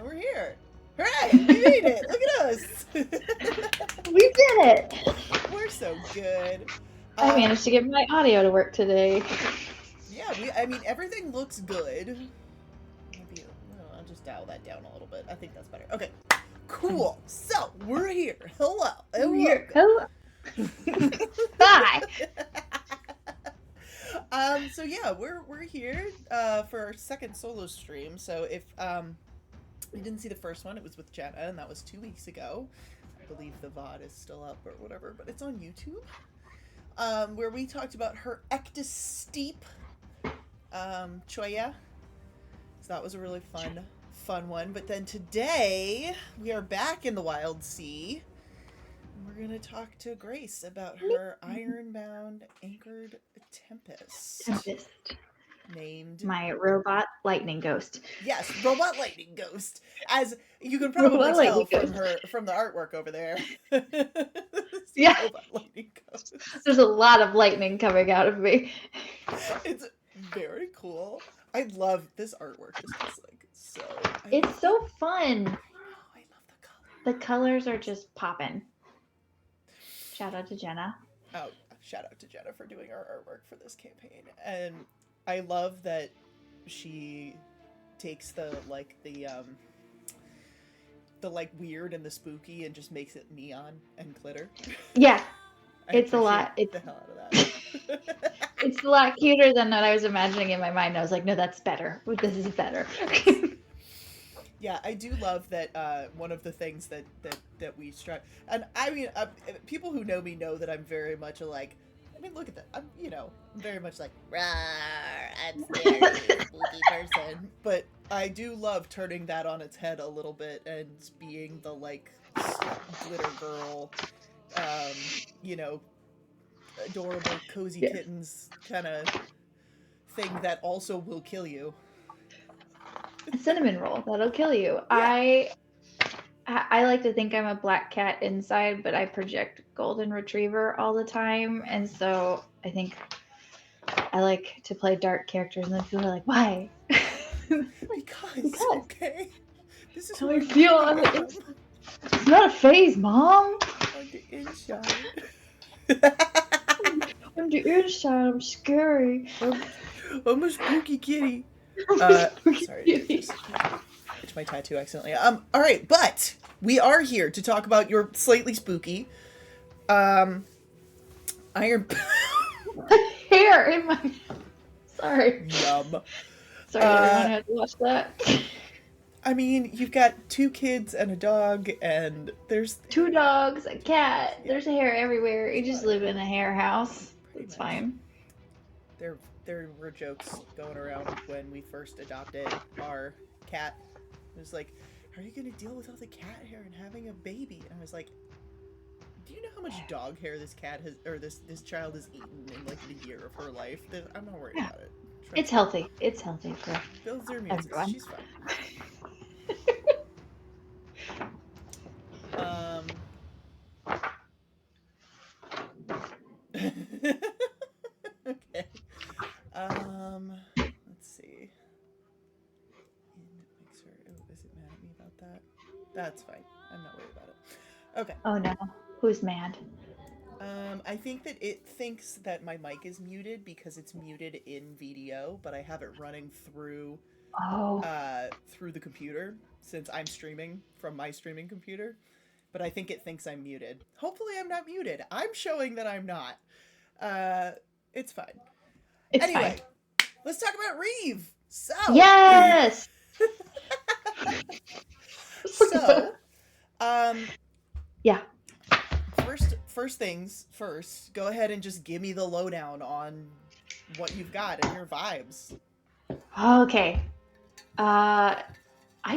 And we're here. Hooray! We made it! Look at us! We did it! We're so good. I managed to get my audio to work today. Yeah, I mean, everything looks good. Maybe, I'll just dial that down a little bit. I think that's better. Okay. Cool. So, we're here. Hello. Hello. Bye. So yeah, we're here for our second solo stream. So if you didn't see the first one, it was with Jenna, and that was 2 weeks ago. I believe the VOD is still up or whatever, but it's on YouTube. Where we talked about her Ectus Steep Choya. So that was a really fun one. But then today we are back in the Wildsea. We're going to talk to Grace about her ironbound anchored Tempest. Named my robot lightning ghost. Yes, robot lightning ghost. As you can probably tell from the artwork over there. Yeah. Robot lightning ghost. There's a lot of lightning coming out of me. It's very cool. I love this artwork. It's like so. It's so fun. I love the colors. The colors are just popping. Shout out to Jenna. Oh, shout out to Jenna for doing our artwork for this campaign. And I love that she takes the weird and the spooky and just makes it neon and glitter. Yeah. It's a lot. It's the hell out of that. It's a lot cuter than what I was imagining in my mind. I was like, no, that's better. This is better. Yeah, I do love that one of the things that we strive, and I mean, people who know me know that I'm very much look at that. I'm, very much like, rawr, I'm scary, spooky person. But I do love turning that on its head a little bit and being the, glitter girl, adorable, cozy kittens kind of thing that also will kill you. A cinnamon roll that'll kill you. Yeah. I like to think I'm a black cat inside, but I project golden retriever all the time, and so I think I like to play dark characters, and then people are like, "Why?" because okay, this is how I feel on the inside. It's not a phase, Mom. On the inside. On the inside, I'm scary. I'm a spooky kitty. Sorry, it's my tattoo accidentally. All right, but we are here to talk about your slightly spooky, iron hair in my. Sorry. Yum. Sorry, everyone had to watch that. I mean, you've got 2 kids and a dog, and there's 2 dogs, a cat. Yeah. There's hair everywhere. You just live in a hair house. It's fine. There were jokes going around when we first adopted our cat. It was like, "How are you going to deal with all the cat hair and having a baby?" And I was like, "Do you know how much dog hair this cat has, or this child has eaten in the year of her life? I'm not worried about it. It's healthy. It's healthy for builds their immune system. She's fine." Okay. Let's see. Is it mad at me about that? That's fine. I'm not worried about it. Okay. Oh no. Who's mad? I think that it thinks that my mic is muted because it's muted in VDO, but I have it running through through the computer since I'm streaming from my streaming computer. But I think it thinks I'm muted. Hopefully I'm not muted. I'm showing that I'm not. It's fine. Anyway, let's talk about Reave. So yes. So, yeah. First things first. Go ahead and just give me the lowdown on what you've got and your vibes. Okay. I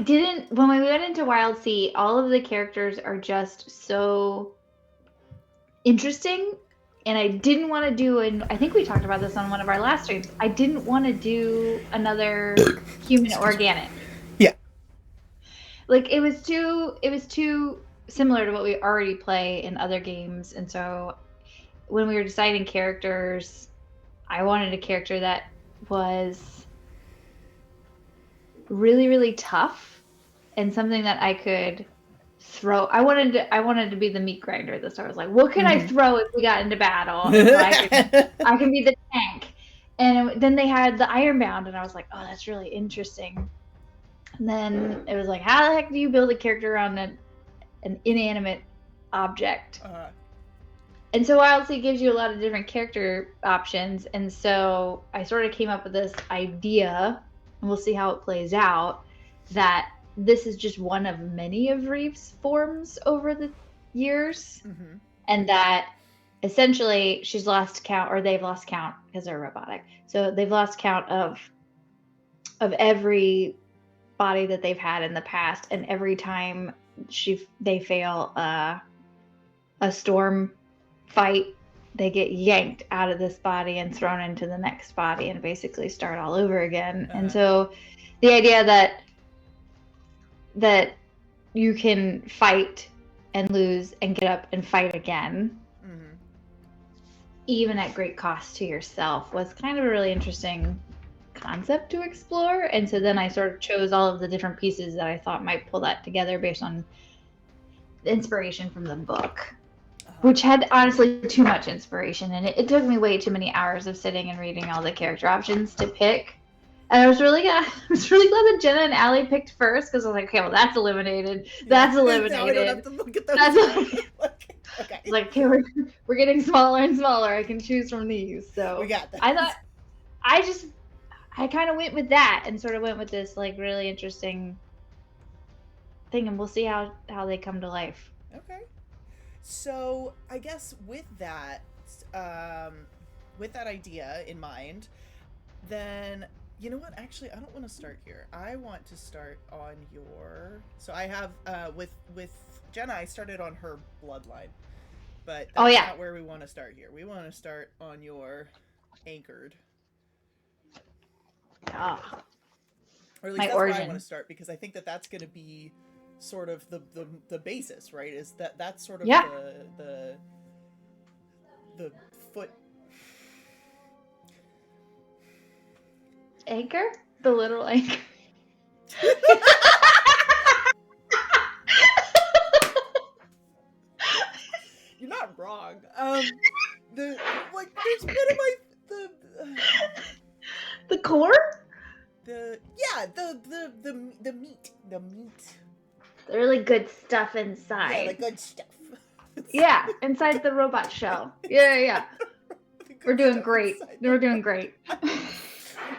didn't. When we went into Wildsea, all of the characters are just so interesting. And I didn't want to do, and I think we talked about this on one of our last streams, I didn't want to do another human organic. Yeah. It was too similar to what we already play in other games. And so when we were deciding characters, I wanted a character that was really, really tough and something that I could throw. I wanted to be the meat grinder this. I was like, what can I throw if we got into battle? And so I can be the tank. And then they had the Ironbound, and I was like, oh, that's really interesting. And then it was like, how the heck do you build a character around an inanimate object? And so Wildsea gives you a lot of different character options. And so I sort of came up with this idea, and we'll see how it plays out, that this is just one of many of Reave's forms over the years. And that essentially she's lost count, or they've lost count because they're robotic. So they've lost count of every body that they've had in the past. And every time they fail a storm fight, they get yanked out of this body and thrown into the next body and basically start all over again. And so the idea that you can fight and lose and get up and fight again, even at great cost to yourself, was kind of a really interesting concept to explore. And so then I sort of chose all of the different pieces that I thought might pull that together based on the inspiration from the book, which had honestly too much inspiration, and it took me way too many hours of sitting and reading all the character options to pick. And I was really glad that Jenna and Allie picked first, because I was like, okay, well, that's eliminated. That's eliminated. Now I don't have to look at those. Okay. It's like, okay, we're getting smaller and smaller. I can choose from these. So we got that. I thought I kind of went with that and sort of went with this like really interesting thing, and we'll see how they come to life. Okay. So I guess with that idea in mind, then you know what? Actually, I don't want to start here. I want to start on your. So I have with Jenna, I started on her bloodline, but that's not where we want to start here. We want to start on your anchored. Or at least that's origin. Where I want to start, because I think that's going to be sort of the basis, right? Is that's sort of the foot anchor, the little anchor. You're not wrong. There's one of my the core. The meat. The really good stuff inside. Yeah, the good stuff. Yeah, inside the robot shell. Yeah. We're doing great. We're doing great.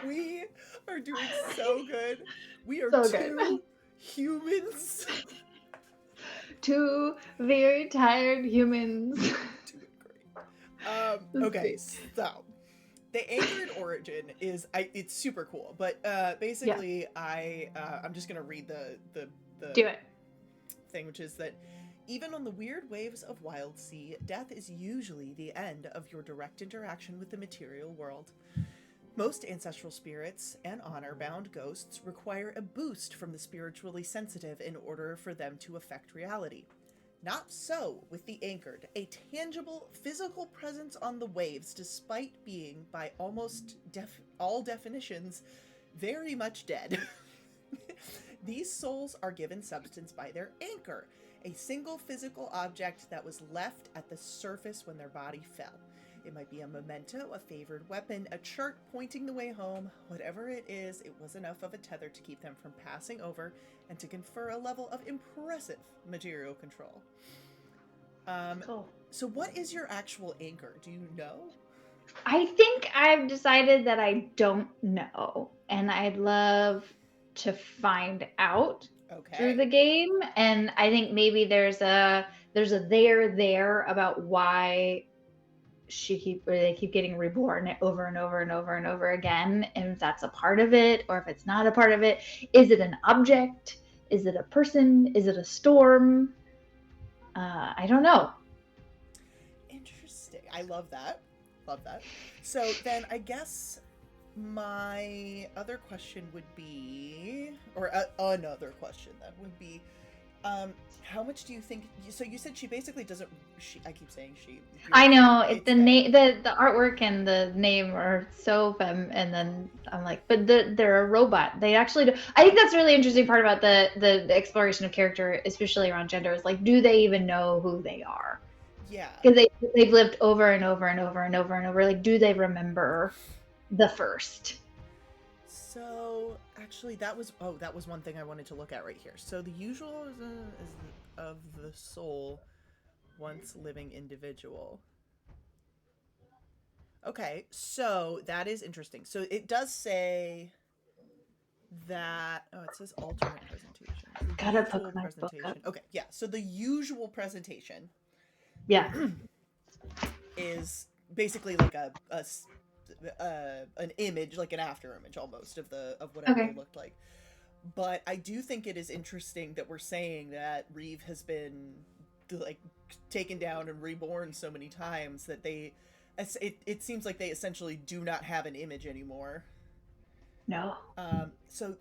We are doing so good. We are so two humans. Two very tired humans. Doing great. Okay, so the anchored origin is it's super cool, but basically I'm just gonna read the do it thing, which is that even on the weird waves of Wildsea, death is usually the end of your direct interaction with the material world. Most ancestral spirits and honor-bound ghosts require a boost from the spiritually sensitive in order for them to affect reality. Not so with the anchored, a tangible, physical presence on the waves, despite being, by almost all definitions, very much dead. These souls are given substance by their anchor, a single physical object that was left at the surface when their body fell. It might be a memento, a favored weapon, a chart pointing the way home. Whatever it is, it was enough of a tether to keep them from passing over and to confer a level of impressive material control. Cool. So what is your actual anchor? Do you know? I think I've decided that I don't know, and I'd love to find out through the game. And I think maybe there's a there about why they keep getting reborn over and over and over and over again, and if that's a part of it or if it's not a part of it. Is it an object? Is it a person? Is it a storm? I don't know. Interesting. I love that. So then I guess my other question would be, or another question then would be, How much do you think? So you said she basically doesn't. I keep saying she. I know It's the name, the artwork and the name are so femme, and then I'm like, but they're a robot. They actually do. I think that's a really interesting part about the exploration of character, especially around gender, is like, do they even know who they are? Yeah. Because they've lived over and over and over and over and over. Like, do they remember the first? So actually, that was one thing I wanted to look at right here. So the usual is of the soul, once living individual. Okay, so that is interesting. So it does say that. Oh, it says alternate presentation. The Gotta usual pick my book up. presentation. Okay, yeah. So the usual presentation Yeah. is basically like an image, like an after image almost of whatever Okay. they looked like. But I do think it is interesting that we're saying that Reave has been like taken down and reborn so many times that it seems like they essentially do not have an image anymore. No. So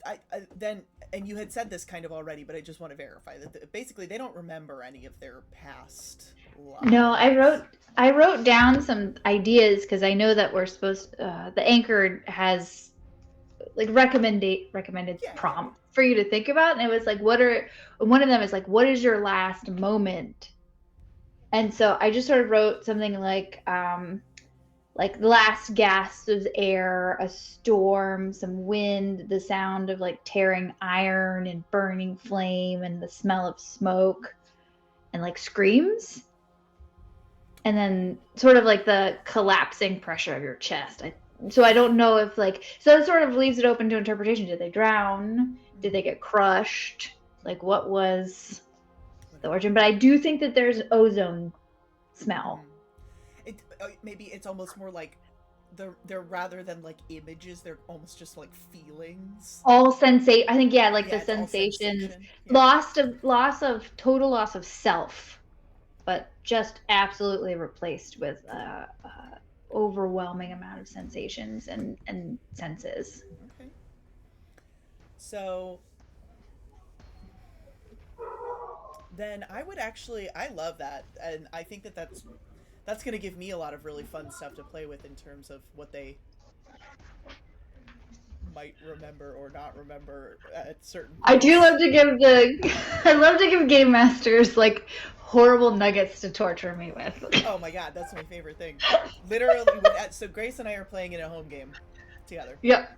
then, and you had said this kind of already, but I just want to verify that basically they don't remember any of their past lives. No, I wrote down some ideas because I know that we're supposed. The anchor has like recommended prompt for you to think about, and it was like, one of them is like, what is your last moment? And so I just sort of wrote something like the last gasp of air, a storm, some wind, the sound of like tearing iron and burning flame, and the smell of smoke, and like screams. And then sort of like the collapsing pressure of your chest. So I don't know if like, so it sort of leaves it open to interpretation. Did they drown? Did they get crushed? Like, what was the origin? But I do think that there's ozone smell. Maybe it's almost more like they're rather than like images, they're almost just like feelings. All sensate. I think like the sensation. sensations, loss of total loss of self, but just absolutely replaced with overwhelming amount of sensations and senses. Okay. So then I love that, and I think that's going to give me a lot of really fun stuff to play with in terms of what they might remember or not remember at certain points. I love to give game masters like horrible nuggets to torture me with. Oh my god, that's my favorite thing. Literally, so Grace and I are playing in a home game together. Yep.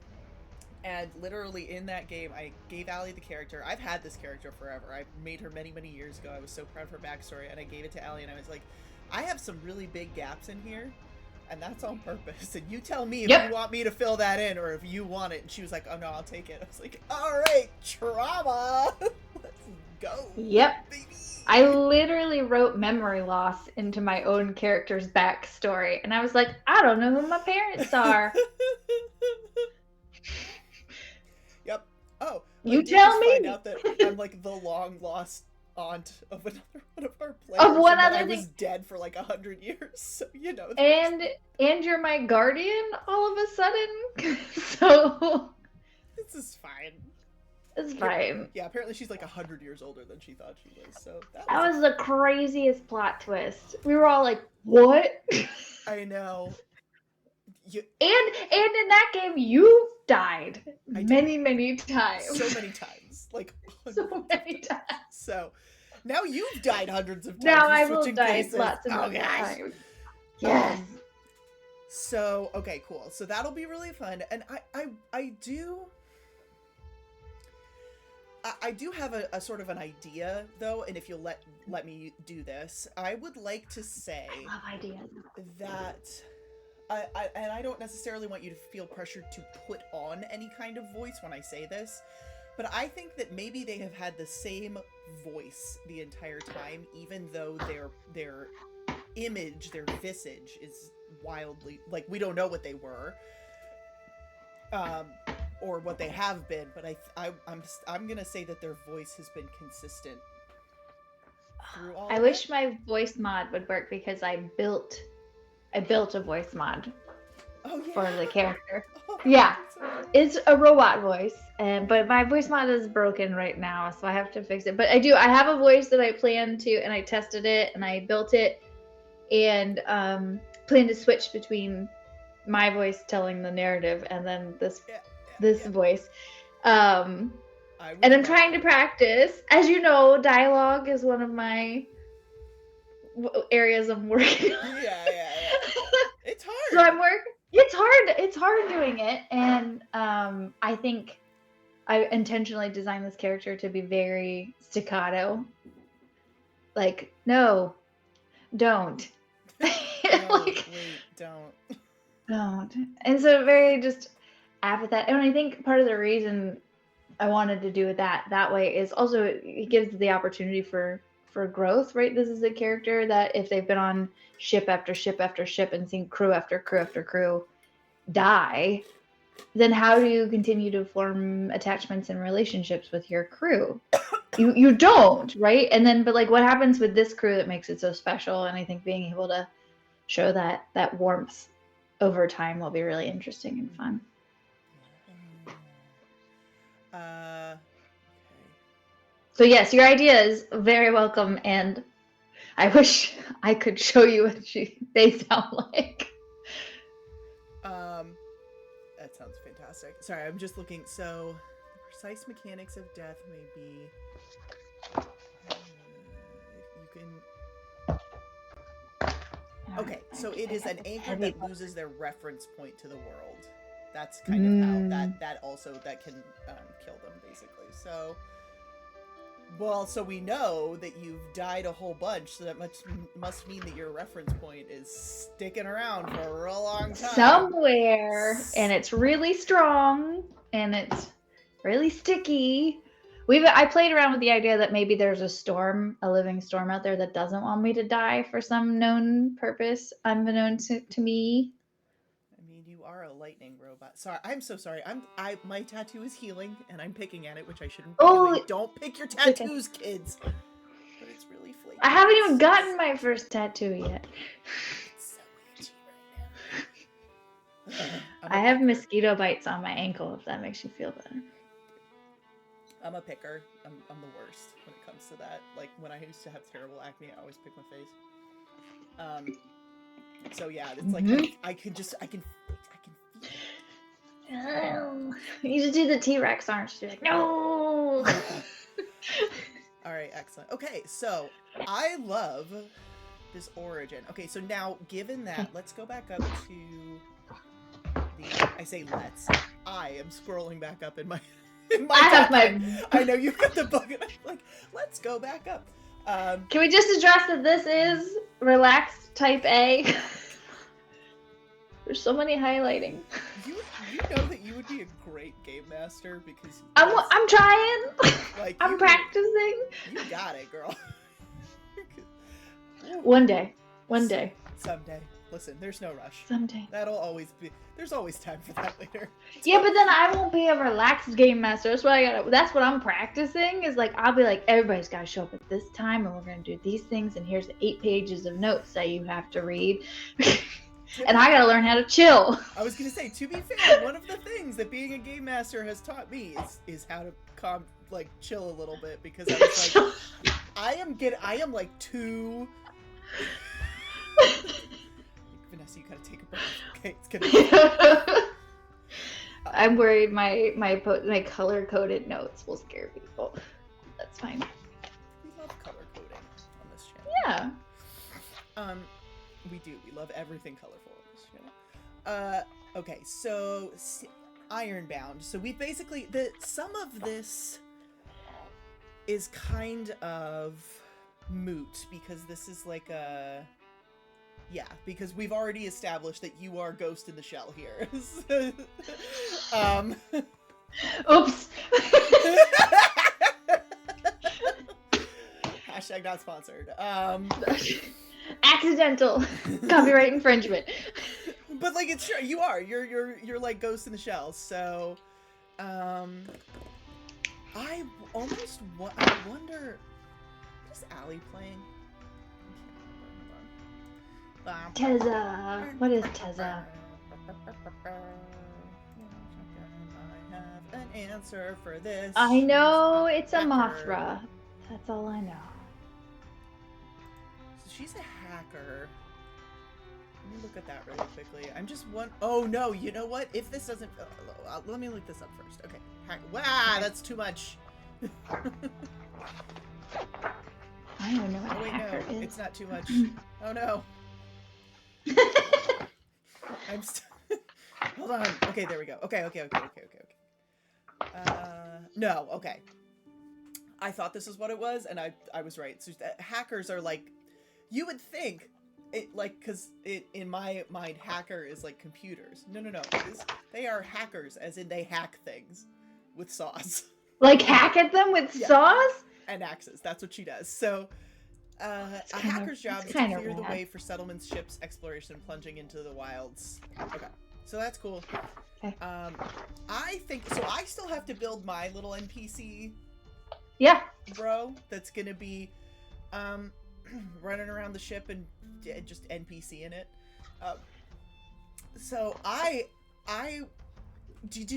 And literally in that game, I gave Allie the character. I've had this character forever. I made her many, many years ago. I was so proud of her backstory, and I gave it to Allie, and I was like, I have some really big gaps in here, and that's on purpose. And you tell me if you want me to fill that in or if you want it. And she was like, oh no, I'll take it. I was like, all right, trauma. Let's go. Yep. Baby. I literally wrote memory loss into my own character's backstory, and I was like, I don't know who my parents are. Yep. Oh, you tell me. Find out that I'm like the long lost aunt of another one of our players. Of one other I was dead for like 100 years, so you know. And you're my guardian all of a sudden, so this is fine. It's fine. Yeah, apparently she's like 100 years older than she thought she was. So that was the craziest plot twist. We were all like, "What?" I know. And in that game, you died many times. So many times, like so many times. So now you've died hundreds of times. Now I will die lots of times. Yes. So okay, cool. So that'll be really fun, and I do have a sort of an idea though, and if you'll let me do this, I would like to say I love ideas. That I don't necessarily want you to feel pressured to put on any kind of voice when I say this, but I think that maybe they have had the same voice the entire time, even though their image, their visage is wildly, like, we don't know what they were. Or what they have been, but I'm gonna say that their voice has been consistent through all. I wish my voice mod would work because I built a voice mod for the character. Oh, yeah, it's a robot voice, but my voice mod is broken right now, so I have to fix it. But I have a voice that I plan to, and I tested it and I built it, and plan to switch between my voice telling the narrative and then this voice. And I'm trying to practice. As you know, dialogue is one of my areas I'm working on. Yeah. It's hard. So I'm working. It's hard doing it, and I think I intentionally designed this character to be very staccato. Like, no, don't. No, like, wait, don't. And so very just apathetic. And I think part of the reason I wanted to do it that way is also it gives the opportunity for growth, right? This is a character that if they've been on ship after ship after ship and seen crew after crew after crew die, then how do you continue to form attachments and relationships with your crew? You don't, right? And then, but like, what happens with this crew that makes it so special? And I think being able to show that warmth over time will be really interesting and fun. Okay. So yes, your idea is very welcome, and I wish I could show you what they sound like. That sounds fantastic. Sorry, I'm just looking. So, the precise mechanics of death may be. You can. Okay, so it is an anchor that loses their reference point to the world. That's kind of how that can kill them, basically. So, well, so we know that you've died a whole bunch, so that must mean that your reference point is sticking around for a real long time. Somewhere, and it's really strong, and it's really sticky. I played around with the idea that maybe there's a living storm out there that doesn't want me to die for some known purpose, unbeknown to me. I mean, you are a lightning robot. Sorry, I'm so sorry. My tattoo is healing, and I'm picking at it, which I shouldn't be doing. Don't pick your tattoos, kids. But it's really flaky. I haven't even gotten my first tattoo yet. It's so itchy right now. I have mosquito bites on my ankle, if that makes you feel better. I'm a picker. I'm the worst when it comes to that. Like, when I used to have terrible acne, I always pick my face. So yeah, it's like I can feel it. Oh, you just do the T-Rex arms. You're like, no. All right, excellent. Okay, so I love this origin. Okay, so now given that, let's go back up to I say let's. I am scrolling back up in my. I know you've got the book, and I'm like, let's go back up. Can we just address that this is relaxed type A? There's so many highlighting. You know that you would be a great game master because I'm trying. Like I'm practicing. You got it, girl. One day. Someday. Listen, there's no rush. Someday. That'll always be. There's always time for that later. Yeah, but then I won't be a relaxed game master. That's what I'm practicing. Is like I'll be like, everybody's got to show up at this time, and we're gonna do these things, and here's 8 pages of notes that you have to read. And I gotta learn how to chill. I was gonna say, to be fair, one of the things that being a game master has taught me is how to chill a little bit, because I was like, I am like too. Vanessa, you gotta take a breath. Okay, it's gonna. I'm worried my color coded notes will scare people. That's fine. We love color coding on this channel. Yeah. We do. We love everything colorful on this channel. Okay, so Ironbound. So we basically some of this is kind of moot because this is like because we've already established that you are Ghost in the Shell here. Oops. Hashtag not sponsored. Accidental copyright infringement. But like, it's true. You're like Ghost in the Shell. So, I wonder, what is Allie playing? Tezza. What is Tezza? I have an answer for this. I know it's a hacker. Mothra. That's all I know. So she's a hacker. Let me look at that really quickly. I'm just one. Oh no! You know what? If this doesn't, let me look this up first. Okay. Wow, that's too much. I don't know what oh wait, hacker no, is. it's not too much. Oh no. I'm. Hold on. Okay, there we go. Okay. No. Okay. I thought this is what it was, and I was right. So hackers are like, you would think. It like because in my mind hacker is like computers. No. They are hackers, as in they hack things with saws. Like hack at them with saws and axes. That's what she does. So a hacker's job is to clear the way for settlements, ships, exploration, and plunging into the wilds. Okay, so that's cool. Okay. I think so. I still have to build my little NPC. Yeah. Bro, that's gonna be running around the ship and just NPC in it. So did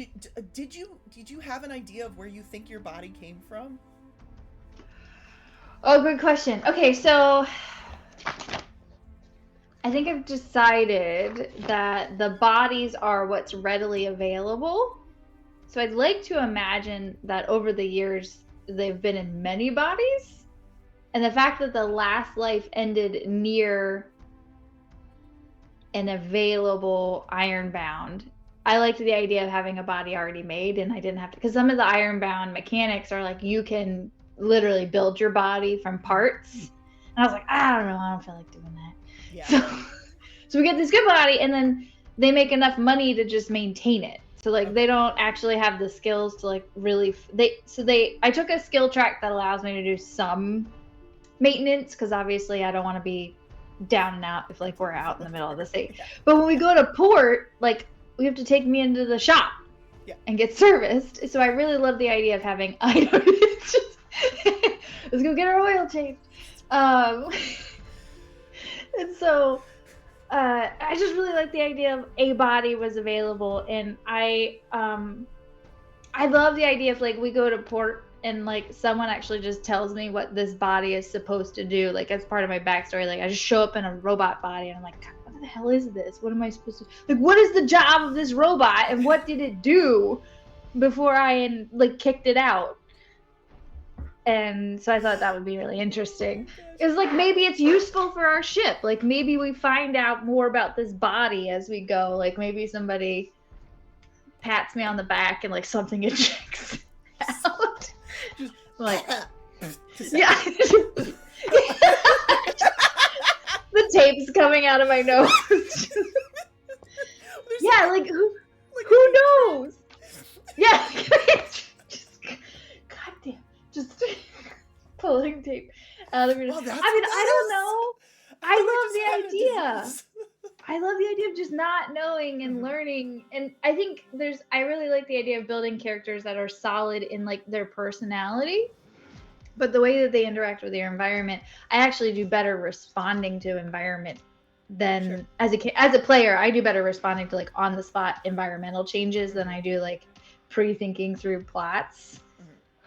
you have an idea of where you think your body came from? Oh, good question. Okay, so I think I've decided that the bodies are what's readily available. So I'd like to imagine that over the years they've been in many bodies. And the fact that the last life ended near an available Ironbound, I liked the idea of having a body already made, and I didn't have to, because some of the Ironbound mechanics are like you can literally build your body from parts. And I was like, I don't know, I don't feel like doing that. Yeah. So we get this good body, and then they make enough money to just maintain it. So like they don't actually have the skills to like really I took a skill track that allows me to do some maintenance, because obviously I don't want to be down and out if like we're out in the middle of the sea. But when we go to port, like we have to take me into the shop and get serviced. So I really love the idea of having items. Let's go get our oil changed. And so I just really like the idea of a body was available, and I love the idea of like we go to port and like someone actually just tells me what this body is supposed to do, like as part of my backstory. Like I just show up in a robot body and I'm like, God, what the hell is this? What am I supposed to, like, what is the job of this robot and what did it do before I like kicked it out? And so I thought that would be really interesting. It's like maybe it's useful for our ship. Like maybe we find out more about this body as we go. Like maybe somebody pats me on the back and like something ejects out. Just like yeah. The tape's coming out of my nose. Yeah, like who knows? Yeah. Goddamn. Just pulling tape out of your nose. I mean, I don't know. I love the idea. I love the idea of just not knowing and learning. And I think I really like the idea of building characters that are solid in like their personality, but the way that they interact with their environment, I actually do better responding to environment than as a player. I do better responding to like on the spot environmental changes than I do like pre-thinking through plots.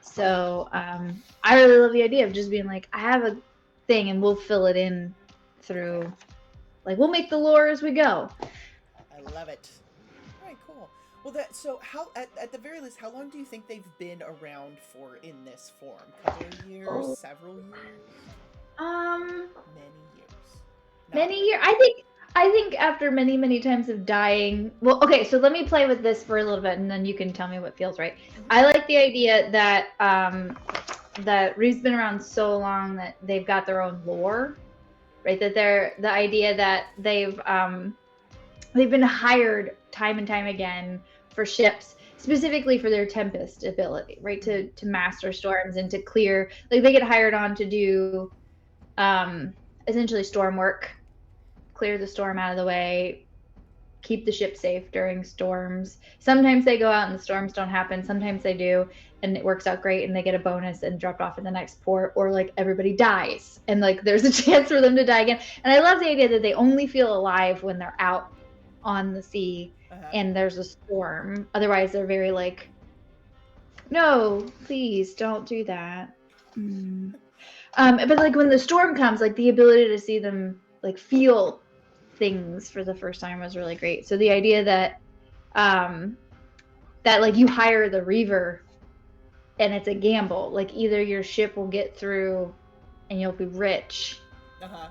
So I really love the idea of just being like, I have a thing and we'll fill it in through, like, we'll make the lore as we go. I love it. All right, cool. Well, so how at the very least, how long do you think they've been around for in this form? Couple of years, several years? Many years. Many years. I think after many, many times of dying. Well, okay, so let me play with this for a little bit, and then you can tell me what feels right. I like the idea that that Reave's been around so long that they've got their own lore, right? That the idea that they've been hired time and time again for ships, specifically for their Tempest ability, right? To master storms and to clear. Like they get hired on to do essentially storm work. Clear the storm out of the way, keep the ship safe during storms. Sometimes they go out and the storms don't happen. Sometimes they do, and it works out great and they get a bonus and dropped off in the next port, or like everybody dies and like there's a chance for them to die again. And I love the idea that they only feel alive when they're out on the sea and there's a storm. Otherwise they're very like No, please don't do that. But like when the storm comes, like the ability to see them, like feel things for the first time was really great. So the idea that that like you hire the Reaver and it's a gamble. Like either your ship will get through and you'll be rich,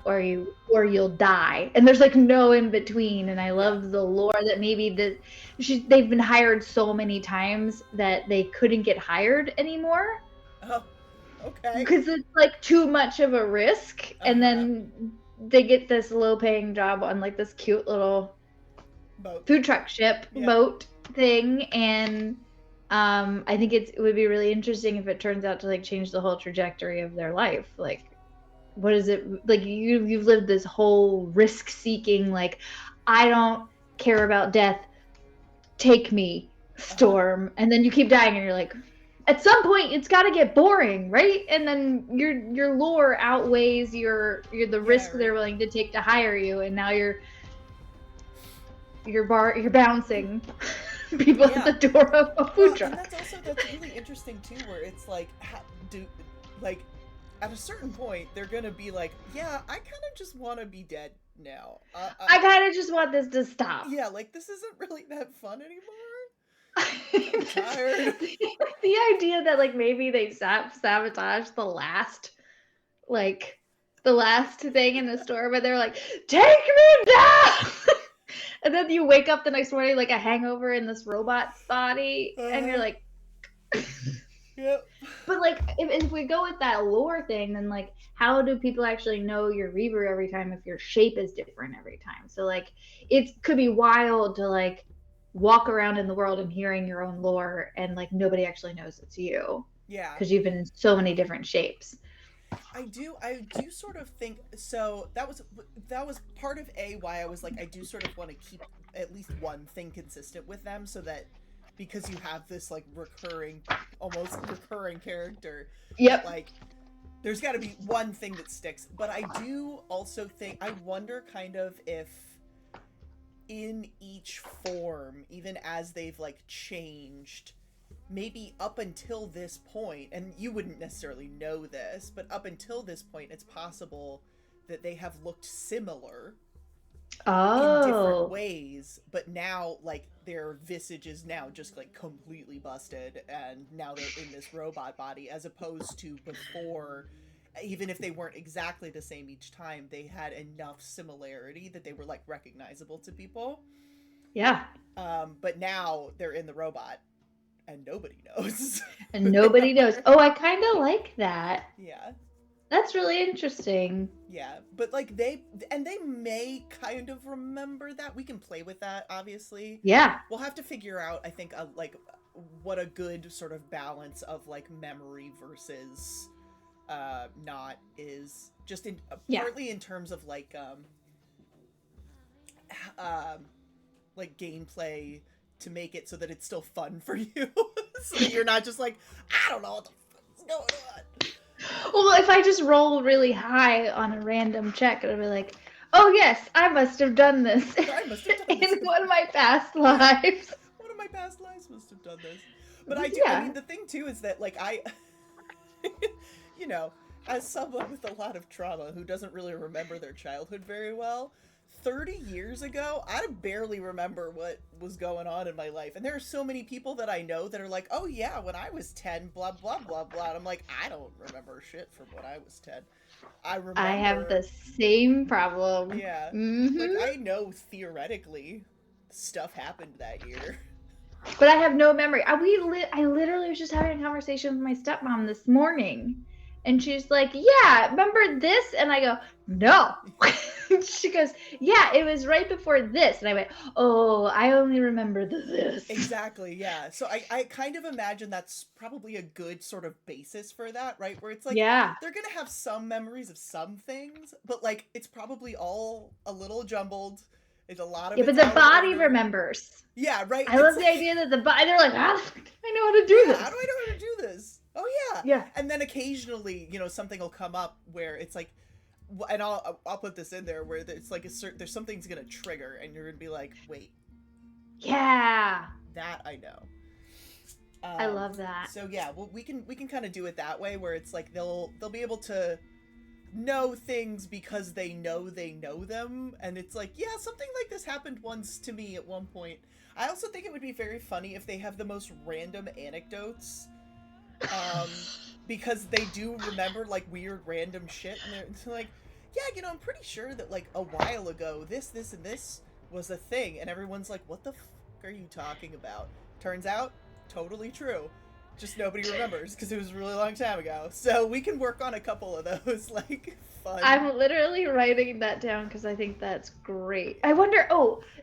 or you'll die, and there's like no in between. And I love the lore that maybe they've been hired so many times that they couldn't get hired anymore. Oh, okay. Because it's like too much of a risk, and then they get this low-paying job on like this cute little food truck ship boat thing. And I think it would be really interesting if it turns out to like change the whole trajectory of their life. Like, what is it like? You've lived this whole risk-seeking, like, I don't care about death, take me, storm, and then you keep dying, and you're like, at some point it's got to get boring, right? And then your lore outweighs the risk they're willing to take to hire you, and now you're bouncing people at the door of a food truck. And that's really interesting too, where it's like, at a certain point they're gonna be like, yeah, I kind of just want to be dead now. I kind of just want this to stop. Yeah, like this isn't really that fun anymore. I'm tired. The idea that like maybe they sabotage the last thing in the store, but they're like, take me down. And then you wake up the next morning like a hangover in this robot's body, and you're like, yep. But like, if we go with that lore thing, then like, how do people actually know you're Reaver every time if your shape is different every time? So like, it could be wild to like walk around in the world and hearing your own lore, and like nobody actually knows it's you. Yeah. Because you've been in so many different shapes. I do sort of think so. That was part of why I was like, I do sort of want to keep at least one thing consistent with them, so that because you have this like almost recurring character. Yep. Like, there's got to be one thing that sticks. But I do also think, I wonder kind of if in each form, even as they've like changed, maybe up until this point, and you wouldn't necessarily know this, but up until this point, it's possible that they have looked similar in different ways, but now like their visage is now just like completely busted, and now they're in this robot body, as opposed to before, even if they weren't exactly the same each time, they had enough similarity that they were like recognizable to people. Yeah. But now they're in the robot and nobody knows. And nobody knows. Oh, I kind of like that. Yeah. That's really interesting. Yeah, but like they may kind of remember that. We can play with that, obviously. Yeah. We'll have to figure out, I think, like what a good sort of balance of like memory versus not is, just in partly in terms of like gameplay, to make it so that it's still fun for you. So that you're not just like, I don't know what the fuck's going on. Well, if I just roll really high on a random check, it'll be like, oh yes, I must have done this. I must have done this in one of my past lives. One of my past lives must have done this. But I do, I mean, the thing too is that like you know, as someone with a lot of trauma who doesn't really remember their childhood very well, 30 years ago, I barely remember what was going on in my life. And there are so many people that I know that are like, oh yeah, when I was 10, blah, blah, blah, blah. And I'm like, I don't remember shit from when I was 10. I have the same problem. Yeah. Mm-hmm. Like, I know theoretically stuff happened that year. But I have no memory. I literally was just having a conversation with my stepmom this morning. And she's like, yeah, remember this? And I go, no. She goes, yeah, it was right before this. And I went, oh, I only remember this. Exactly, yeah. So I kind of imagine that's probably a good sort of basis for that, right? Where it's like, they're going to have some memories of some things, but like, it's probably all a little jumbled. It's a lot of but the body remembers. Yeah, right. I love the idea that the body, they're like, I know how to do this. How do I know how to do this? Oh yeah. Yeah. And then occasionally, you know, something will come up where it's like, and I'll put this in there, where it's like there's something's gonna trigger, and you're gonna be like, wait. Yeah. That I know. I love that. So yeah, well, we can kind of do it that way, where it's like they'll be able to know things because they know them, and it's like, yeah, something like this happened once to me at one point. I also think it would be very funny if they have the most random anecdotes, because they do remember like weird random shit, and they're like, yeah, I'm pretty sure that like a while ago this and this was a thing, and everyone's like, what the fuck are you talking about? Turns out, totally true. Just nobody remembers because it was a really long time ago. So we can work on a couple of those, like, fun. I'm literally writing that down because I think that's great. I wonder,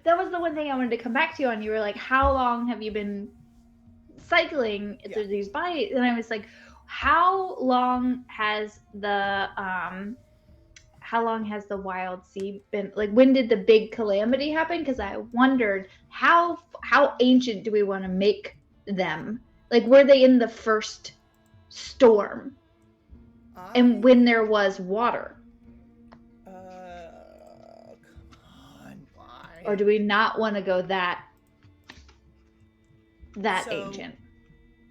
that was the one thing I wanted to come back to you on. You were like, how long have you been cycling through these bodies? And I was like, how long has the Wildsea been, like, when did the big calamity happen? Because I wondered how ancient do we want to make them? Like, were they in the first storm? And when there was water? Come on, why? Or do we not want to go that ancient?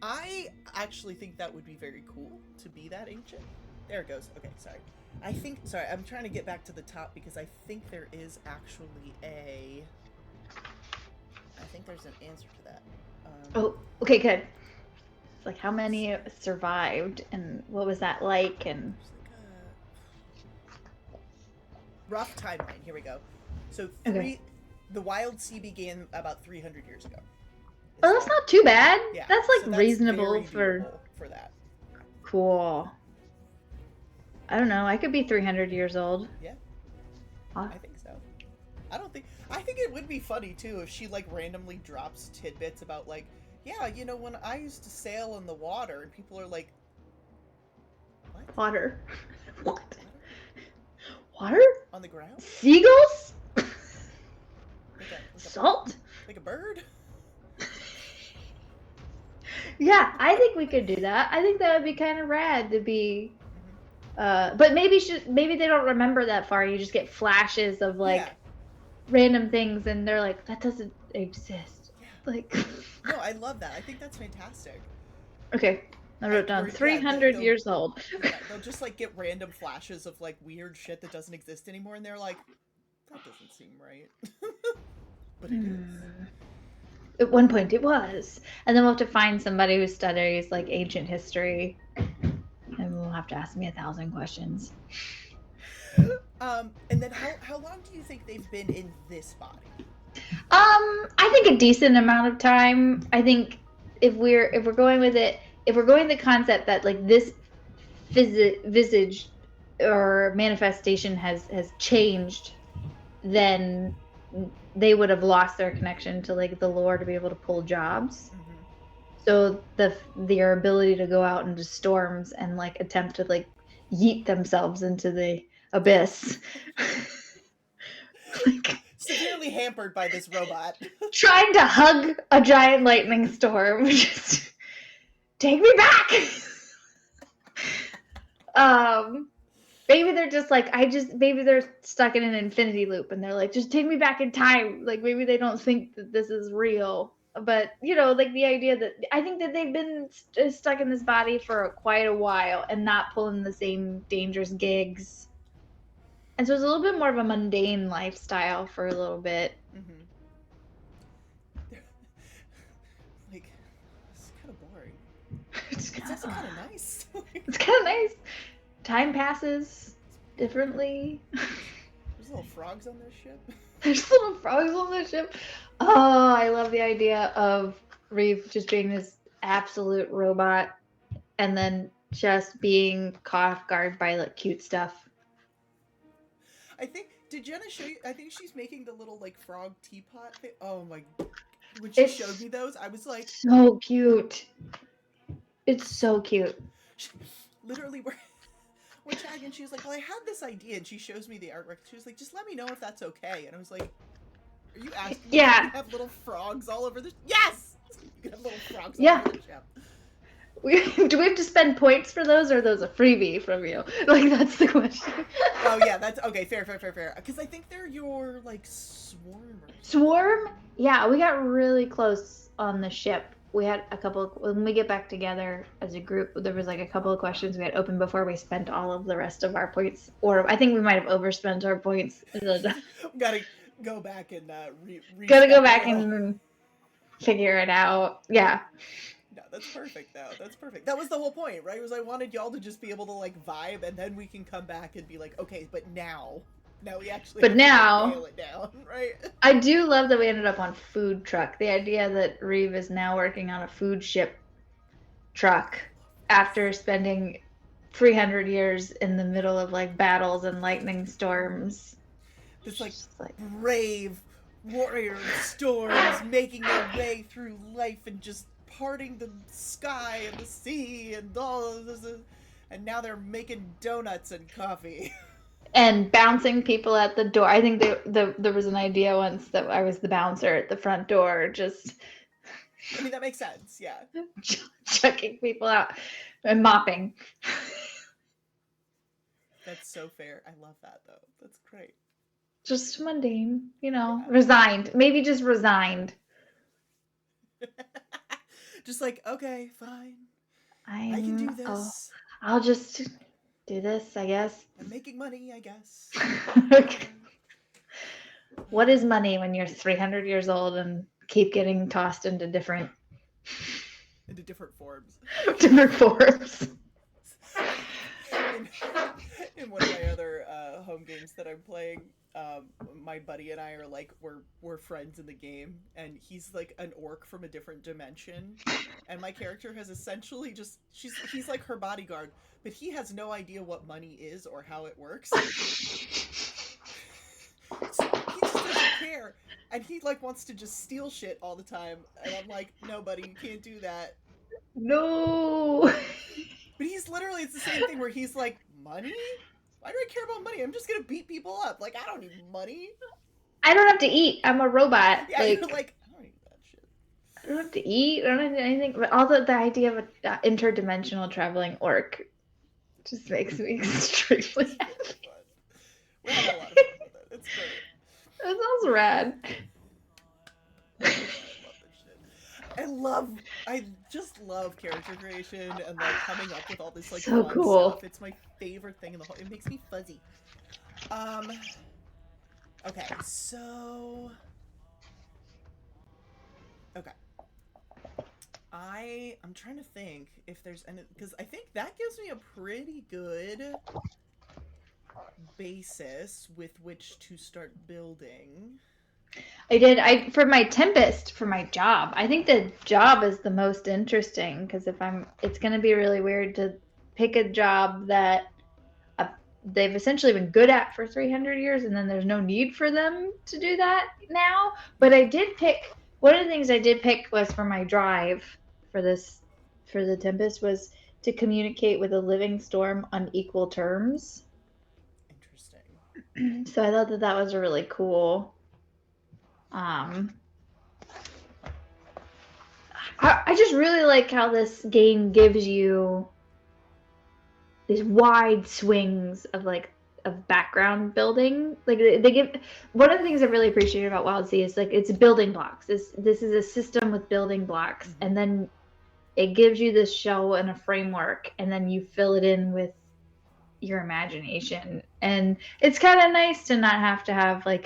I actually think that would be very cool to be that ancient. There it goes. Okay, sorry. I'm trying to get back to the top because I think there is actually I think there's an answer to that. Okay, good. Like, how many survived, and what was that like? And rough timeline. Here we go. So the Wildsea began about 300 years ago. Oh, that's not too bad. Yeah, that's like so that's reasonable for that. Cool. I don't know. I could be 300 years old. Yeah. I think so. I think it would be funny too if she like randomly drops tidbits about like, yeah, when I used to sail in the water, and people are like, what? Water? What? Water? On the ground? Seagulls? Salt? Like a bird? Yeah, I think we could do that. I think that would be kind of rad to be. But maybe they don't remember that far. You just get flashes of like random things, and they're like, that doesn't exist. Yeah. Like. No, I love that. I think that's fantastic. Okay, I wrote down 300 years old. Yeah, they'll just like get random flashes of like weird shit that doesn't exist anymore, and they're like, that doesn't seem right. But it is. At one point it was. And then we'll have to find somebody who studies like ancient history, and we'll have to ask me 1,000 questions. And then how long do you think they've been in this body? I think a decent amount of time. I think if we're going with it, if we're going the concept that like this visage or manifestation has changed, then they would have lost their connection to like the lore to be able to pull jobs. Mm-hmm. So their ability to go out into storms and like attempt to like yeet themselves into the abyss. Like, severely hampered by this robot. Trying to hug a giant lightning storm. Just take me back. Maybe they're just like, maybe they're stuck in an infinity loop and they're like, just take me back in time. Like, maybe they don't think that this is real. But, like the idea that I think that they've been stuck in this body for quite a while and not pulling the same dangerous gigs. And so it's a little bit more of a mundane lifestyle for a little bit. Mm-hmm. Like, it's kind of boring. It's also kind of nice. It's kind of nice. Time passes differently. There's little frogs on this ship. There's little frogs on this ship. Oh, I love the idea of Reave just being this absolute robot and then just being caught off guard by like cute stuff. Did Jenna show you? I think she's making the little like frog teapot thing. Oh my! When she showed me those, I was like, so cute. It's so cute. Literally, we're chatting, and she was like, "Well, I had this idea," and she shows me the artwork. She was like, "Just let me know if that's okay." And I was like, "Are you asking me if you have little frogs all over the?" Yes, you can have little frogs all over the ship. Do we have to spend points for those, or are those a freebie from you? Like, that's the question. Oh yeah, that's okay. Fair. Because I think they're your like swarm. Swarm? Yeah, we got really close on the ship, we had a couple when we get back together as a group, there was like a couple of questions we had open before we spent all of the rest of our points, or I think we might have overspent our points. Gotta go back and Gotta go respec a back little. and figure it out. Yeah. No, that's perfect though. That's perfect. That was the whole point, right? Was I wanted y'all to just be able to like vibe, and then we can come back and be like, okay, but now we actually But have to now, like, nail it down, right? I do love that we ended up on food truck. The idea that Reave is now working on a food ship truck after spending 300 years in the middle of like battles and lightning storms. This like brave warrior of storms making their way through life and just parting the sky and the sea and all of this, and now they're making donuts and coffee. And bouncing people at the door. I think there was an idea once that I was the bouncer at the front door, just. I mean, that makes sense, yeah. Checking people out and mopping. That's so fair. I love that though. That's great. Just mundane, Yeah. resigned. Maybe just resigned. Just like, okay, fine. I can do this. I'll just do this, I guess. I'm making money, I guess. What is money when you're 300 years old and keep getting tossed into different forms? Different forms. In one of my other home games that I'm playing, my buddy and I are like we're friends in the game, and he's like an orc from a different dimension, and my character has essentially just he's like her bodyguard, but he has no idea what money is or how it works. So he just doesn't care, and he like wants to just steal shit all the time, and I'm like, no buddy, you can't do that. No. But he's literally, it's the same thing where he's like, money? Why do I care about money? I'm just gonna beat people up. Like, I don't need money. I don't have to eat. I'm a robot. Yeah, you're like, I don't need that shit. I don't have to eat. I don't have anything. But all the idea of an interdimensional traveling orc just makes me extremely happy. We're having a lot of fun with it. It's great. That sounds rad. I just love character creation and like coming up with all this like so fun cool stuff. It's my favorite thing in the whole. It makes me fuzzy. Okay, so okay. I'm trying to think if there's any, because I think that gives me a pretty good basis with which to start building. For my Tempest, for my job. I think the job is the most interesting because it's going to be really weird to pick a job that they've essentially been good at for 300 years, and then there's no need for them to do that now. But one of the things I did pick was for my drive for the Tempest was to communicate with a living storm on equal terms. Interesting. So I thought that was really cool. I just really like how this game gives you these wide swings of background building. Like they give one of the things I really appreciate about Wildsea is like it's building blocks. This is a system with building blocks, mm-hmm. and then it gives you this shell and a framework, and then you fill it in with your imagination. And it's kind of nice to not have to have a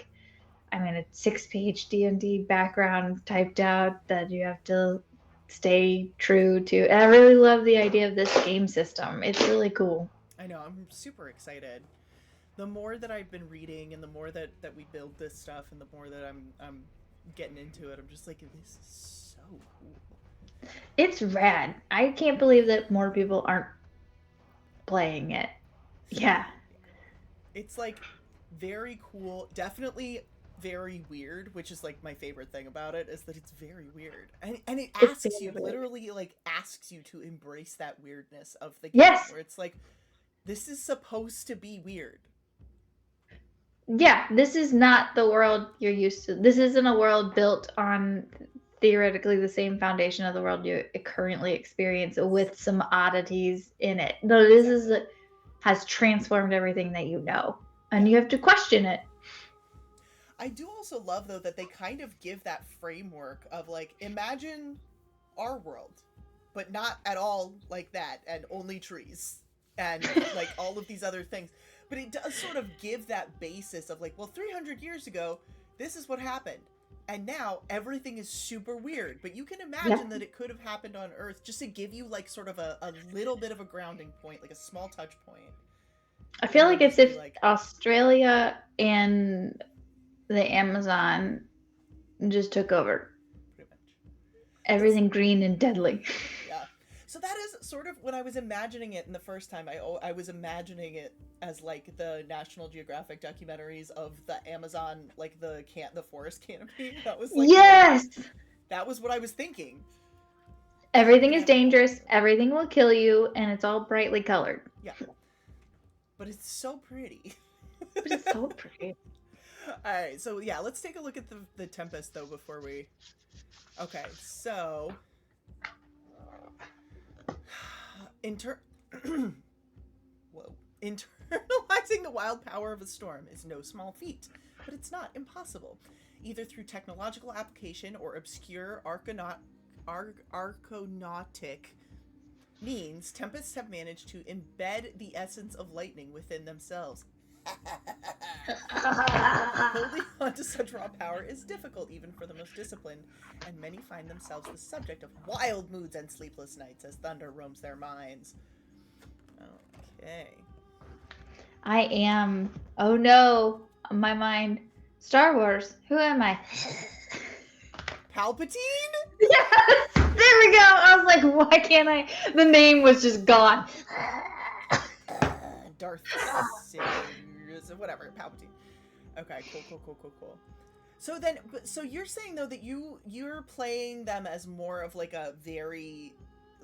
6-page D&D background typed out that you have to stay true to. And I really love the idea of this game system. It's really cool. I know, I'm super excited. The more that I've been reading and the more that we build this stuff and the more that I'm getting into it, I'm just like, this is so cool. It's rad. I can't believe that more people aren't playing it. Yeah. It's like very cool. Definitely very weird, which is like my favorite thing about it, is that it's very weird, and it asks you literally asks you to embrace that weirdness of the game. Yes. Where it's like, this is supposed to be weird. Yeah, this is not the world you're used to. This isn't a world built on theoretically the same foundation of the world you currently experience with some oddities in it. No, this has transformed everything that you know, and you have to question it. I do also love, though, that they kind of give that framework of, like, imagine our world, but not at all like that, and only trees and like all of these other things. But it does sort of give that basis of like, well, 300 years ago, this is what happened. And now everything is super weird. But you can imagine that it could have happened on Earth, just to give you like sort of a little bit of a grounding point, like a small touch point. I feel like it's if Australia and the Amazon just took over. Pretty much. Everything green and deadly. Yeah. So that is sort of when I was imagining it in the first time. I was imagining it as like the National Geographic documentaries of the Amazon, like the forest canopy. That was like yes. That was what I was thinking. Everything is dangerous. Everything will kill you, and it's all brightly colored. Yeah. But it's so pretty. But it's so pretty. All right, so yeah, let's take a look at the Tempest though before we. Okay, so Whoa. Internalizing the wild power of a storm is no small feat, but it's not impossible. Either through technological application or obscure arconautic means, tempests have managed to embed the essence of lightning within themselves. Holding on to such raw power is difficult even for the most disciplined, and many find themselves the subject of wild moods and sleepless nights as thunder roams their minds. Okay. I am. Oh no, my mind. Star Wars. Who am I? Palpatine? Yes! There we go! I was like, why can't I? The name was just gone. Darth whatever, Palpatine. Okay, cool. So then, so you're saying though that you're playing them as more of like a very,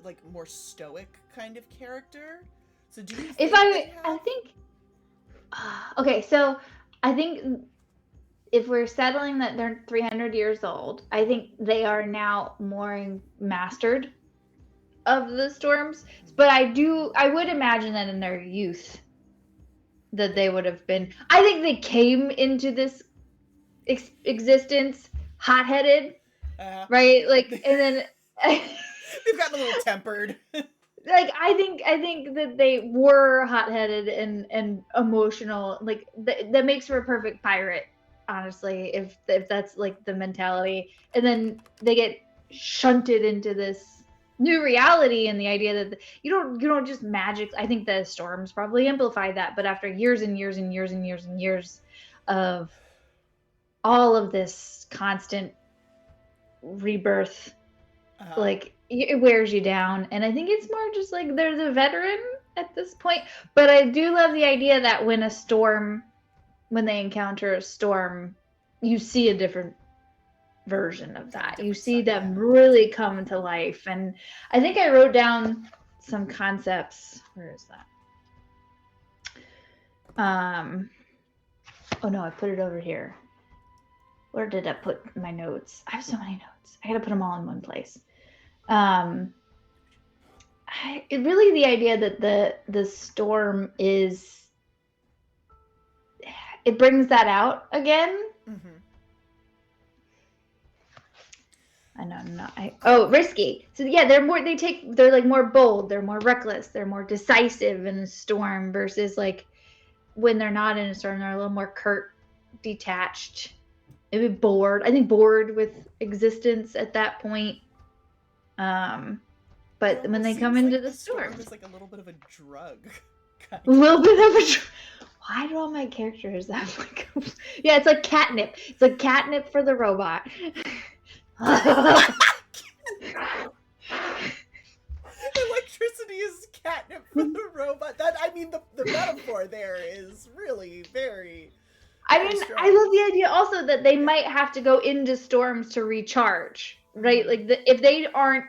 like more stoic kind of character. So do you? Think I think. Okay, so I think if we're settling that they're 300 years old, I think they are now more mastered of the storms. But I would imagine that in their youth, that they would have been. I think they came into this existence hot-headed, right? Like, and then they've gotten a little tempered. Like I think that they were hot-headed and emotional. Like that makes for a perfect pirate, honestly. If that's like the mentality, and then they get shunted into this new reality and the idea that you don't just magic. I think the storms probably amplify that, but after years and years and years and years and years of all of this constant rebirth, like it wears you down. And I think it's more just like they're the veteran at this point. But I do love the idea that when they encounter a storm, you see a different version of that. You see them really come to life. And I think I wrote down some concepts. Where is that? Oh no, I put it over here. Where did I put my notes? I have so many notes. I gotta put them all in one place. Really the idea that the storm is, it brings that out again. I know, risky. So yeah, they're like more bold, they're more reckless, they're more decisive in a storm versus like when they're not in a storm, they're a little more curt, detached, maybe bored. I think bored with existence at that point. But when they come into the storm, it's like a little bit of a drug. A little bit of a. Why do all my characters have like? Yeah, it's like catnip. It's like catnip for the robot. Electricity is catnip for the robot. The metaphor there is really very. I mean, strong. I love the idea also that they might have to go into storms to recharge, right? Like if they aren't,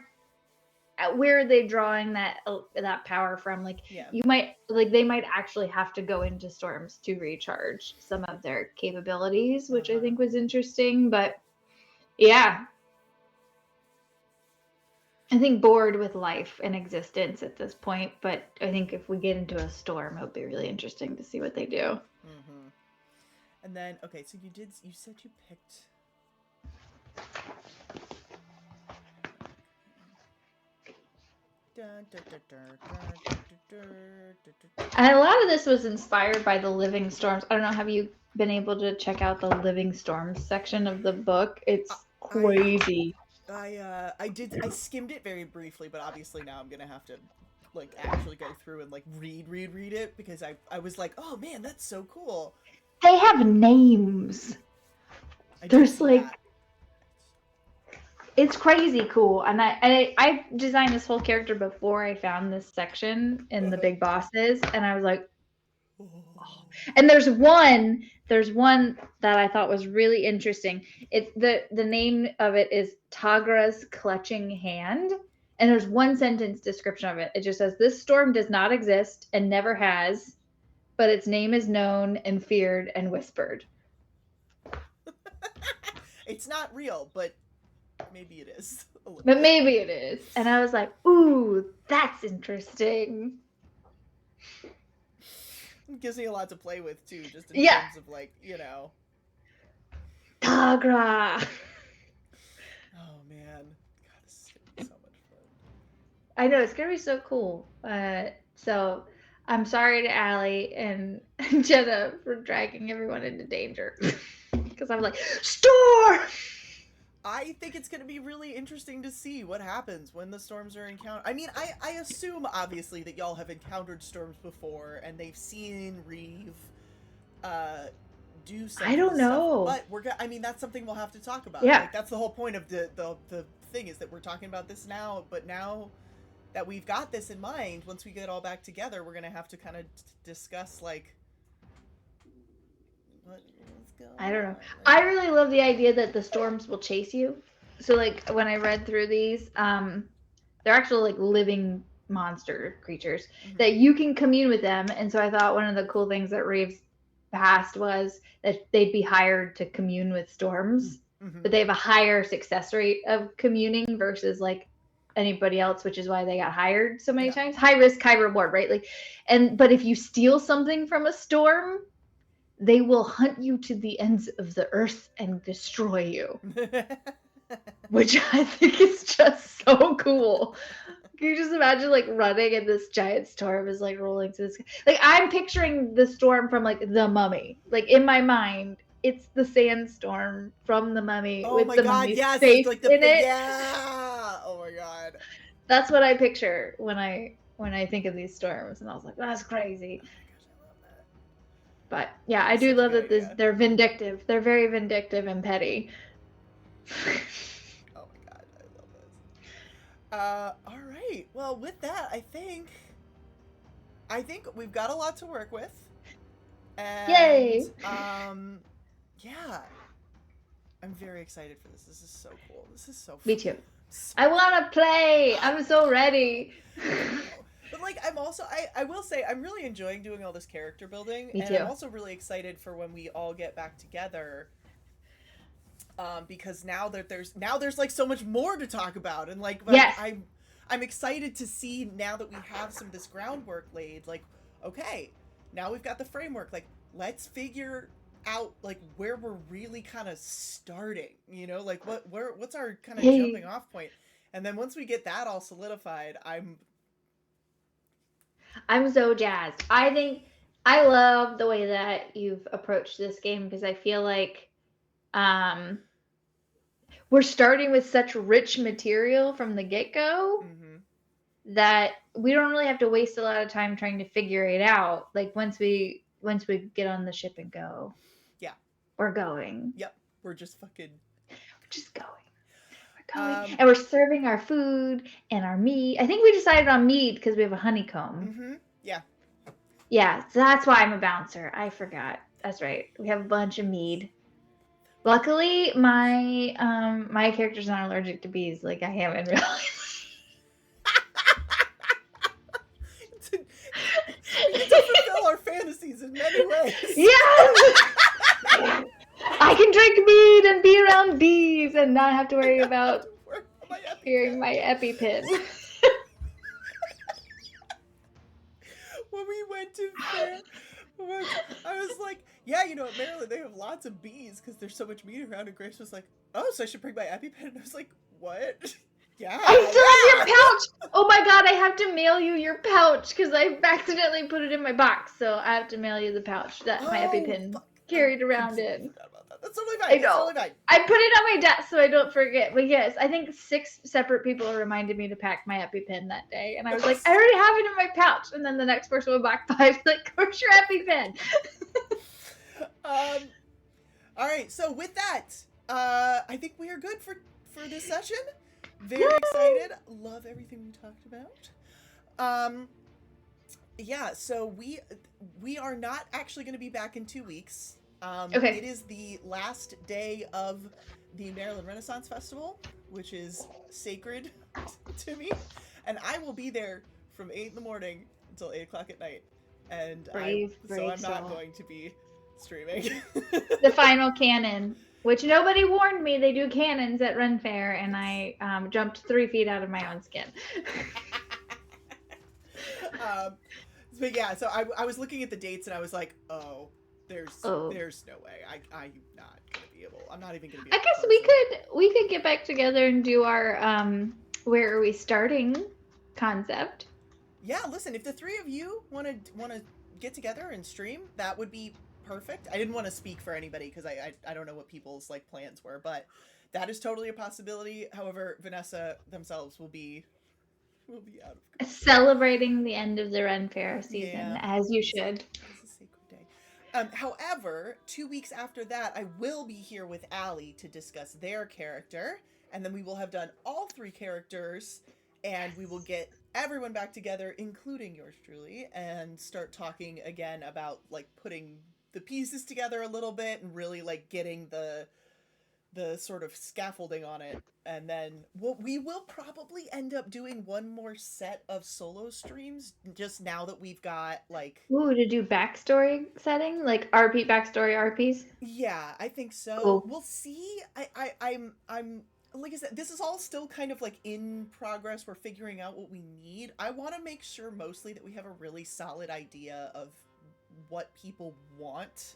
where are they drawing that power from? Like you might, like they might actually have to go into storms to recharge some of their capabilities, which I think was interesting. But yeah, I think bored with life and existence at this point. But I think if we get into a storm, it'll be really interesting to see what they do. And then, okay, so you said you picked. And a lot of this was inspired by the Living Storms. I don't know, have you been able to check out the Living Storms section of the book? It's crazy. I skimmed it very briefly, but obviously now I'm gonna have to like actually go through and like read it because I was like, oh man, that's so cool. They have names. There's like that. It's crazy cool, and I designed this whole character before I found this section in the big bosses, and I was like, oh. And there's one that I thought was really interesting. It's the name of it is Tagra's Clutching Hand, and there's one sentence description of it. It just says, "This storm does not exist and never has, but its name is known and feared and whispered." It's not real, but maybe it is. But maybe it is. And I was like, ooh, that's interesting. It gives me a lot to play with too, just in terms of like, you know. Tagra. Oh man. God, this is gonna be so much fun. I know, it's gonna be so cool. So I'm sorry to Allie and Jenna for dragging everyone into danger. Because I'm like, storm! I think it's going to be really interesting to see what happens when the storms are encountered. I mean, I assume, obviously, that y'all have encountered storms before, and they've seen Reave do some I don't know. Stuff, but I mean, that's something we'll have to talk about. Yeah. Like, that's the whole point of the thing, is that we're talking about this now, but now that we've got this in mind, once we get all back together, we're going to have to kind of discuss, like, I don't know. I really love the idea that the storms will chase you. So like when I read through these, they're actually like living monster creatures that you can commune with them. And so I thought one of the cool things that Reave's passed was that they'd be hired to commune with storms, but they have a higher success rate of communing versus like anybody else, which is why they got hired so many times. High risk, high reward, right? Like, but if you steal something from a storm, they will hunt you to the ends of the earth and destroy you. Which I think is just so cool. Can you just imagine like running and this giant storm is like rolling through the sky? Like I'm picturing the storm from like The Mummy. Like in my mind, it's the sandstorm from The Mummy with the mummy's face like in it. Yeah. Oh my god. That's what I picture when I think of these storms, and I was like, that's crazy. But yeah, I do love that they're vindictive. They're very vindictive and petty. Oh my god, I love this. All right. Well, with that, I think we've got a lot to work with. And, yay! Yeah. I'm very excited for this. This is so cool. This is so fun. Me too. I want to play. I'm so ready. But like, I'm also, I will say, I'm really enjoying doing all this character building. Me too. And I'm also really excited for when we all get back together. Because now there's like so much more to talk about. And like, yes. I'm excited to see now that we have some of this groundwork laid, like, okay, now we've got the framework. Like, let's figure out like where we're really kind of starting, you know, like what's our kind of jumping off point. And then once we get that all solidified, I'm so jazzed. I love the way that you've approached this game, because I feel like we're starting with such rich material from the get-go that we don't really have to waste a lot of time trying to figure it out. Like once we get on the ship and go. Yeah. We're going. Yep. We're just going. And we're serving our food and our meat. I think we decided on meat because we have a honeycomb. Yeah. Yeah, so that's why I'm a bouncer. I forgot. That's right. We have a bunch of mead. Luckily, my my character's not allergic to bees like I am in real life. We get to fulfill our fantasies in many ways. Yes! I can drink mead and be around bees and not have to worry about hearing my EpiPen. When we went to fair, I was like, yeah, you know, at Maryland they have lots of bees because there's so much meat around, and Grace was like, oh, so I should bring my EpiPen? And I was like, what? Yeah. I still have your pouch. Oh my god, I have to mail you your pouch because I accidentally put it in my box. So I have to mail you the pouch that my EpiPen carried around in. Forgot about that. That's totally fine. I know. That's totally fine. I put it on my desk so I don't forget. But yes, I think 6 separate people reminded me to pack my EpiPen that day. And I was like, I already have it in my pouch. And then the next person would walk by like, where's your EpiPen? All right, so with that, I think we are good for this session. Very excited. Love everything we talked about. Yeah, so we are not actually going to be back in 2 weeks. Okay. It is the last day of the Maryland Renaissance Festival, which is sacred to me, and I will be there from 8 in the morning until 8 o'clock at night, and so I'm not going to be streaming. The final canon, which nobody warned me they do cannons at Ren Fair, and I jumped 3 feet out of my own skin. But yeah, so I was looking at the dates and I was like, oh, there's no way. I'm not gonna be able. I'm not even gonna be. I guess we could get back together and do our where are we starting concept. Yeah, listen, if the 3 of you want to get together and stream, that would be perfect. I didn't want to speak for anybody because I don't know what people's like plans were, but that is totally a possibility. However, Vanessa themselves will be out of celebrating the end of the Ren Fair season, as you should. It's a sacred day. However, 2 weeks after that, I will be here with Allie to discuss their character, and then we will have done all 3 characters, and we will get everyone back together, including yours truly, and start talking again about like putting the pieces together a little bit and really like getting the sort of scaffolding on it. And then we will probably end up doing one more set of solo streams just now that we've got like to do backstory setting, like RP backstory RPs. Yeah, I think so. Cool. We'll see. I'm like I said, this is all still kind of like in progress. We're figuring out what we need. I want to make sure mostly that we have a really solid idea of what people want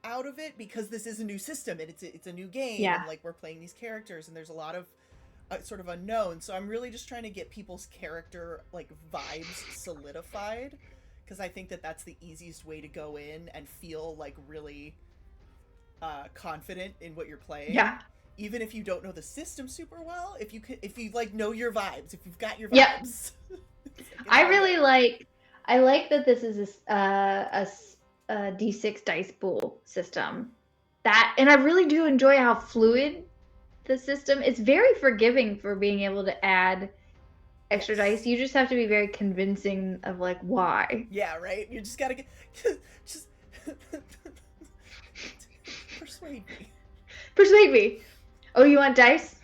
out of it, because this is a new system and it's a new game, and like we're playing these characters and there's a lot of sort of unknown. So I'm really just trying to get people's character like vibes solidified, because I think that that's the easiest way to go in and feel like really confident in what you're playing. Yeah. Even if you don't know the system super well, if you like know your vibes, if you've got your vibes. I like that this is a D6 dice pool system. And I really do enjoy how fluid the system. It's very forgiving for being able to add extra dice. You just have to be very convincing of like why. Yeah, right. You just gotta just persuade me. Oh, you want dice?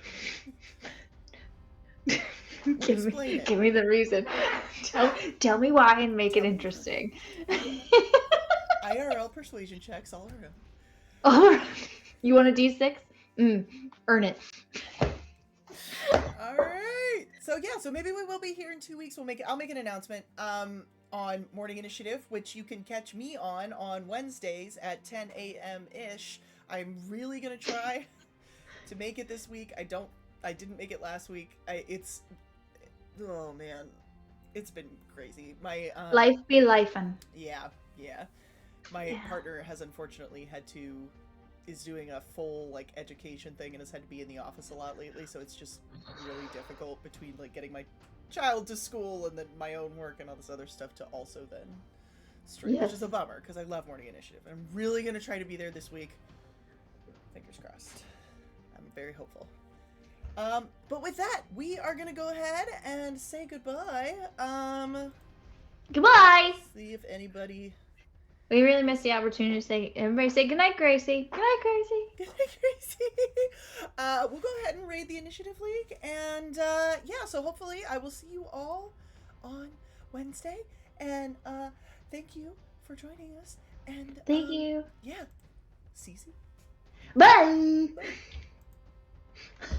Give me the reason. Tell me why and make it interesting. IRL persuasion checks all around. Oh, you want a D6? Earn it. All right. So maybe we will be here in 2 weeks. I'll make an announcement on Morning Initiative, which you can catch me on Wednesdays at 10 a.m. ish. I'm really gonna try to make it this week. I didn't make it last week. Oh man, it's been crazy. My life be lifin'. Yeah. My partner has unfortunately is doing a full like education thing and has had to be in the office a lot lately, so it's just really difficult between like getting my child to school and then my own work and all this other stuff to also then stream, which is a bummer because I love Morning Initiative. I'm really gonna try to be there this week. Fingers crossed. I'm very hopeful. But with that, we are gonna go ahead and say goodbye. Goodbye. See if anybody. We really missed the opportunity to say, everybody say goodnight, Gracie. Goodnight, Gracie. Goodnight, Gracie. We'll go ahead and raid the Initiative League. And so hopefully I will see you all on Wednesday. And thank you for joining us. And thank you. Yeah. See you soon. Bye. Bye.